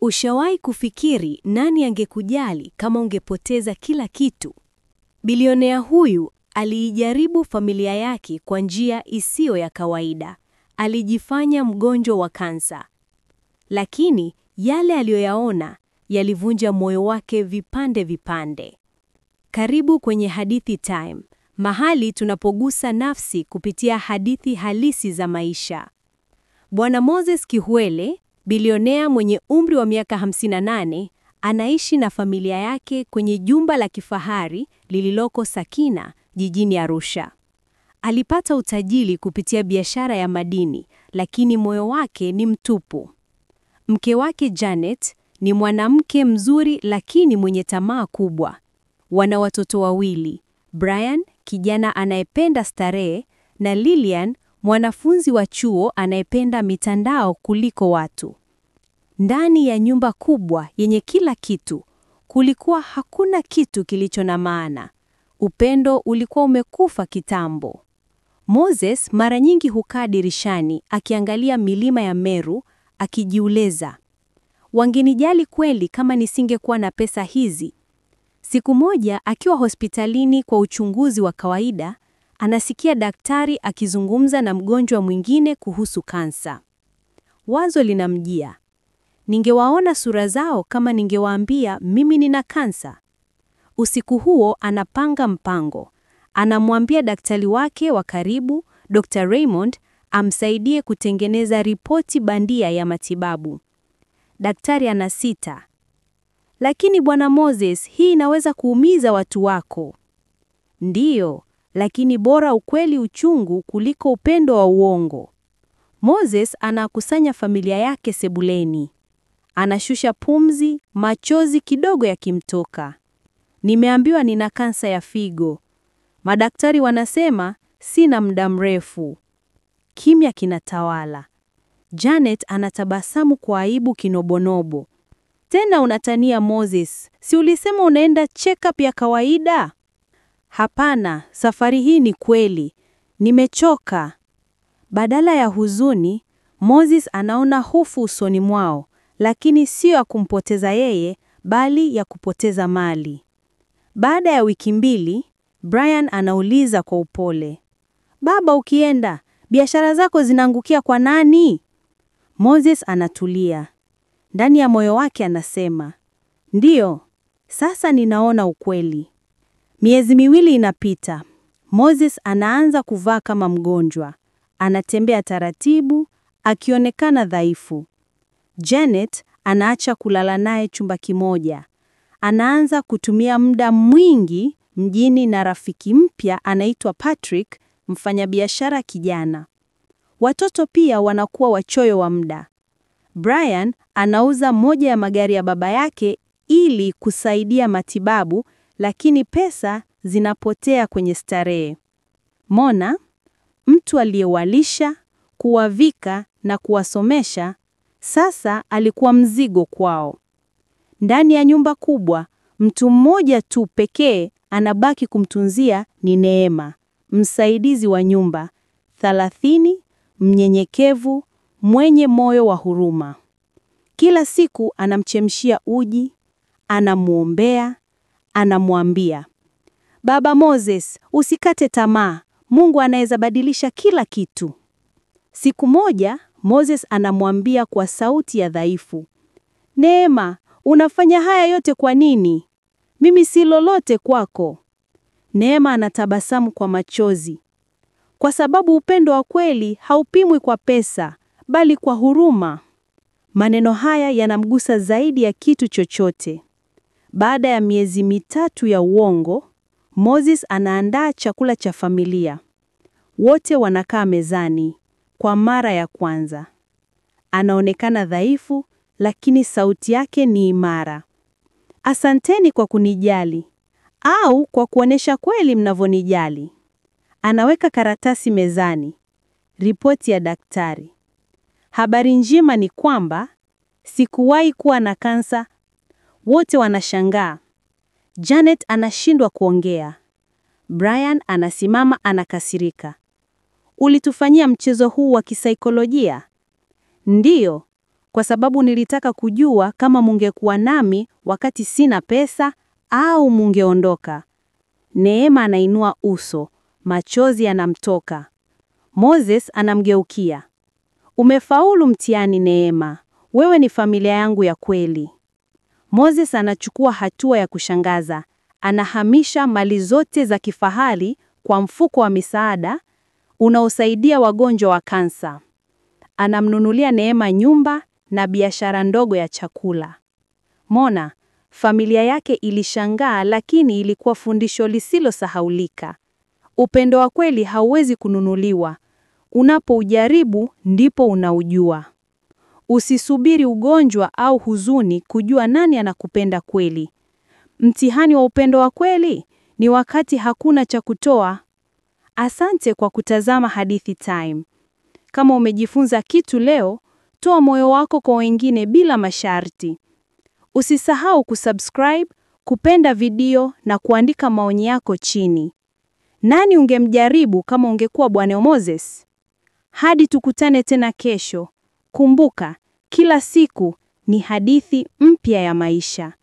Ushawahi kufikiri nani angekujali kama ungepoteza kila kitu? Bilionea huyu aliijaribu familia yake kwa njia isiyo ya kawaida. Alijifanya mgonjwa wa kansa. Lakini yale aliyoyaona yalivunja moyo wake vipande vipande. Karibu kwenye Hadithi Time, mahali tunapogusa nafsi kupitia hadithi halisi za maisha. Bwana Moses Kihwele, bilionea mwenye umri wa miaka 58, anaishi na familia yake kwenye jumba la kifahari lililoko Sakina, jijini Arusha. Alipata utajiri kupitia biashara ya madini, lakini moyo wake ni mtupu. Mke wake Janet ni mwanamke mzuri lakini mwenye tamaa kubwa. Wana watoto wawili, Brian, kijana anayependa starehe, na Lilian, mwanafunzi wa chuo anayependa mitandao kuliko watu. Ndani ya nyumba kubwa yenye kila kitu, kulikuwa hakuna kitu kilicho na maana. Upendo ulikuwa umekufa kitambo. Moses mara nyingi hukaa dirishani akiangalia milima ya Meru, akijiuliza, wangenijali kweli kama nisingekuwa na pesa hizi? Siku moja akiwa hospitalini kwa uchunguzi wa kawaida, anasikia daktari akizungumza na mgonjwa mwingine kuhusu kansa. Wazo linamjia, ningewaona sura zao kama ningewaambia mimi nina kansa. Usiku huo anapanga mpango. Anamwambia daktari wake wa karibu, Dr. Raymond, amsaidie kutengeneza ripoti bandia ya matibabu. Daktari anasita. Lakini Bwana Moses, hii inaweza kuumiza watu wako. Ndiyo, lakini bora ukweli uchungu kuliko upendo wa uongo. Moses anakusanya familia yake sebuleni. Anashusha pumzi, machozi kidogo yakimtoka. Nimeambiwa nina kansa ya figo. Madaktari wanasema sina muda mrefu. Kimya kinatawala. Janet anatabasamu kwa aibu kinobonobo. Tena unatania Moses, si ulisema unaenda check-up ya kawaida? Hapana, safari hii ni kweli. Nimechoka. Badala ya huzuni, Moses anaona hofu usoni mwao, lakini sio ya kumpoteza yeye, bali ya kupoteza mali. Baada ya wiki 2, Brian anauliza kwa upole, baba, ukienda, biashara zako zinaangukia kwa nani? Moses anatulia. Ndani ya moyo wake anasema, ndiyo, sasa ninaona ukweli. Miezi 2 inapita. Moses anaanza kuvaa kama mgonjwa. Anatembea taratibu, akionekana dhaifu. Janet anaacha kulala naye chumba kimoja. Anaanza kutumia muda mwingi mjini na rafiki mpya anaitwa Patrick, mfanyabiashara kijana. Watoto pia wanakuwa wachoyo wa muda. Brian anauza moja ya magari ya baba yake ili kusaidia matibabu, lakini pesa zinapotea kwenye starehe. Mona, mtu aliyewalisha, kuwavika na kuwasomesha, sasa alikuwa mzigo kwao. Ndani ya nyumba kubwa, mtu mmoja tu pekee anabaki kumtunzia ni Neema, msaidizi wa nyumba, 30, mnyenyekevu, mwenye moyo wa huruma. Kila siku anamchemshia uji, anamuombea, anamwambia, Baba Moses, usikate tamaa, Mungu anaweza badilisha kila kitu. Siku moja, Moses anamwambia kwa sauti ya dhaifu, Neema, unafanya haya yote kwa nini? Mimi si lolote kwako. Neema anatabasamu kwa machozi. Kwa sababu upendo wa kweli haupimwi kwa pesa, bali kwa huruma. Maneno haya yanamgusa zaidi ya kitu chochote. Baada ya miezi 3 ya uongo, Moses anaandaa chakula cha familia. Wote wanakaa mezani kwa mara ya kwanza. Anaonekana dhaifu, lakini sauti yake ni imara. Asanteni kwa kunijali, au kwa kuonesha kweli mnavyonijali. Anaweka karatasi mezani. Ripoti ya daktari. Habari njema ni kwamba sikuwahi kuwa na kansa. Wote wanashangaa. Janet anashindwa kuongea. Brian anasimama, anakasirika. Ulitufanyia mchezo huu wa kisaikolojia? Ndiyo, kwa sababu nilitaka kujua kama mungekuwa nami wakati sina pesa au mungeondoka. Neema anainua uso, machozi yanamtoka. Moses anamgeukia. Umefaulu mtihani Neema, wewe ni familia yangu ya kweli. Moses anachukua hatua ya kushangaza. Anahamisha mali zote za kifahari kwa mfuko wa misaada unaosaidia wagonjwa wa kansa. Anamnunulia Neema nyumba na biashara ndogo ya chakula. Mona, familia yake ilishangaa, lakini ilikuwa fundisho lisilosahaulika. Upendo wa kweli hauwezi kununuliwa. Unapoujaribu ndipo unaujua. Usisubiri ugonjwa au huzuni kujua nani anakupenda kweli. Mtihani wa upendo wa kweli ni wakati hakuna cha kutoa. Asante kwa kutazama Hadithi Time. Kama umejifunza kitu leo, toa moyo wako kwa wengine bila masharti. Usisahau kusubscribe, kupenda video na kuandika maoni yako chini. Nani ungemjaribu kama ungekuwa Bwana Moses? Hadi tukutane tena kesho. Kumbuka, kila siku ni hadithi mpya ya maisha.